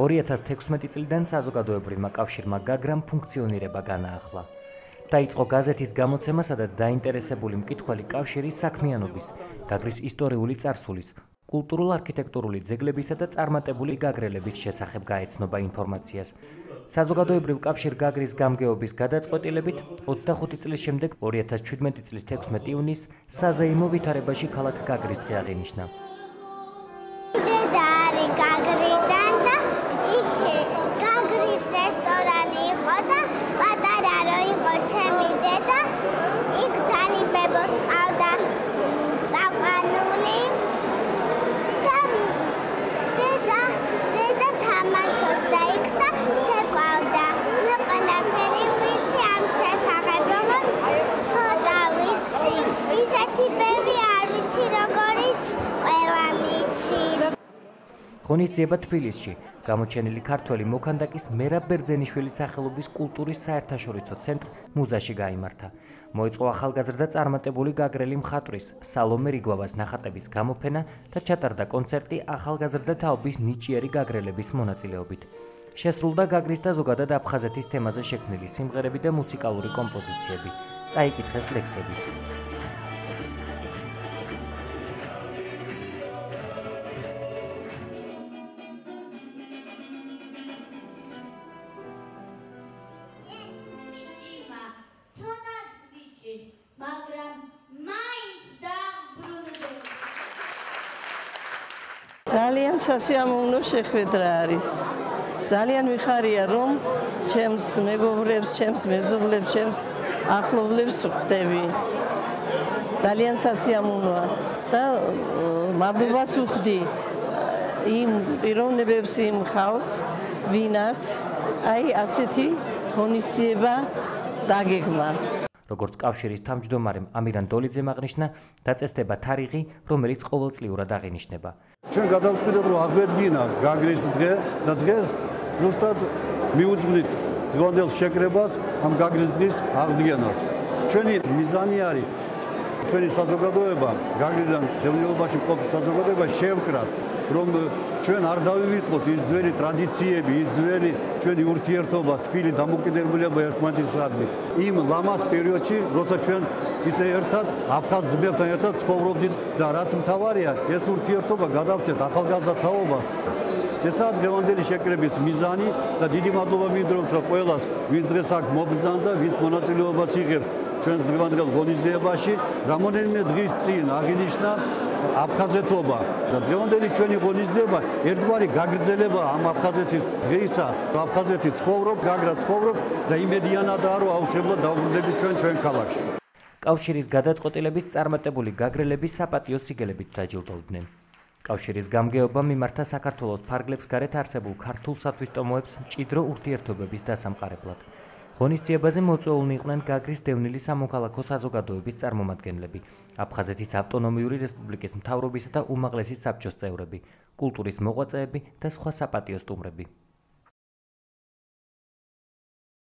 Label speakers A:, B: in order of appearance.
A: 2016 წლიდან საზოგადოებრივმა კავშირმა გაგრამ ფუნქციონირება განაახლა. დაიწყო გაზეთის გამოცემა, სადაც დაინტერესებული მკითხველი კავშირის საქმიანობის, გაგრის ისტორიული წარსულის, კულტურულ-არქიტექტურული ძეგლებისა და წარმატებული გაგრელების შესახებ გაეცნობა ინფორმაციას. საზოგადოებრივ კავშირ გაგრის გამგეობის გადაწყვეტილებით 25 წლის შემდეგ 2017 წლის 16 ივნისს საზეიმო ვითარებაში ქალაქ გაგრის დღე აღინიშნა.
B: გაგრიდან და იქ გაგრის რესტორანი იყო და პატარა რო იყო ჩემი დედა, იქ დალიბებოს ყავდა წაყვანული და დედა თამაშობდა იქ და ცეკვავდა. მე ყველაფერი ვიცი ამ შესახებ, როგორც ცოტა ვიცი. ისეთი ბევრი არ ვიცი, როგორიც ყველა მიცის.
A: ღონისძიება თბილისში, გამოჩენილი ქართველი მოქანდაკის მერაბ ბერძენიშვილის სახელობის კულტურის საერთაშორისო ცენტრ მუზაში გაიმართა. მოეწყო ახალგაზრდა წარმატებული გაგრელი მხატვრის სალომე რიგვავას ნახატების გამოფენა და ჩატარდა კონცერტი ახალგაზრდა თაობის ნიჭიერი გაგრელების მონაწილეობით. შესრულდა გაგრის და ზოგადად აფხაზეთის თემაზე შექმნილი სიმღერები და მუსიკალური კომპოზიციები, წაიკითხეს ლექსები.
C: ძალიან სასიამოვნო შეხვედრა არის. ძალიან ვიხარია, რომ ჩემს მეგობრებს, ჩემს მეზობლებს, ჩემს ახლობლებს ვხვდები. ძალიან სასიამოვნოა და მადლობას ვუხდი იმ პიროვნებებს, იმ ხალხს, ვინაც აი ასეთი ღონისძიება დაგეგმა.
A: როგორც კავშირის თავმჯდომარემ ამირან დოლიძემ აღნიშნა, დაწესდება თარიღი, რომელიც ყოველწლიურად აღინიშნება.
D: ჩვენ გადავწყვიტეთ, რომ აღვედგინა გაგრის დღე და დღეს ზუსტად მიუძღვნით დღევანდელ შეკრებას ამ გაგრის დღის აღდგენას. ჩვენი მიზანი არის ჩვენი საზოგადოება, გაგრიდან დევნილობაში მყოფი საზოგადოება შევკრათ, რომ ჩვენ არ დავივიწყოთ ის ძველი ტრადიციები, ის ძველი ჩვენი ურთიერთობა, თბილი დამოკიდებულება ერთმანეთისადმი. იმ ლამაზ პერიოდში, როცა ჩვენ ისე ერთად აფხაზ ძმებთან ერთად ცხოვრობდით და რაც მთავარია, ეს ურთიერთობა გადავწეთ ახალგაზრდა თაობას. ესაა დღევანდელი შეკრების მიზანი და დიდი მადლობა მინდვრობთ, რომ ყველას, ვინც დღეს აქ მობრძანდა, ვინც მონაწილეობას იღებს ჩვენს დღევანდელ ღონისძიებაში, რამდენიმე დღის წინ აღინიშნა აფხაზეთობა და დღევანდელი ჩვენი ღონისძიება ერთგვარი გაგრძელება ამ აფხაზეთის დღეისა. აფხაზეთი ცხოვრობს, გაგრა ცხოვრობს და იმედიანადაა, რომ აუცილებლად დავბრუნდებით ჩვენ ქალაქში.
A: კავშირის გადაწყვეტილებით წარმატებული გაგრელები საპატიო სიგელებით დაჯილდოვდნენ. კავშირის გამგეობა მიმართა საქართველოს ფარგლებს გარეთ არსებულ ქართულ სათვისტომოებს მჭიდრო ურთიერთობების დასამყარებლად. ღონისძიებაზე მოწვეულნი იყვნენ გაგრის დევნილი სამოქალაქო საზოგადოების წარმომადგენლები, აფხაზეთის ავტონომიური რესპუბლიკის მთავრობისა და უმაღლესი საბჭოს წევრები, კულტურის მოღვაწეები და სხვა საპატიო სტუმრები.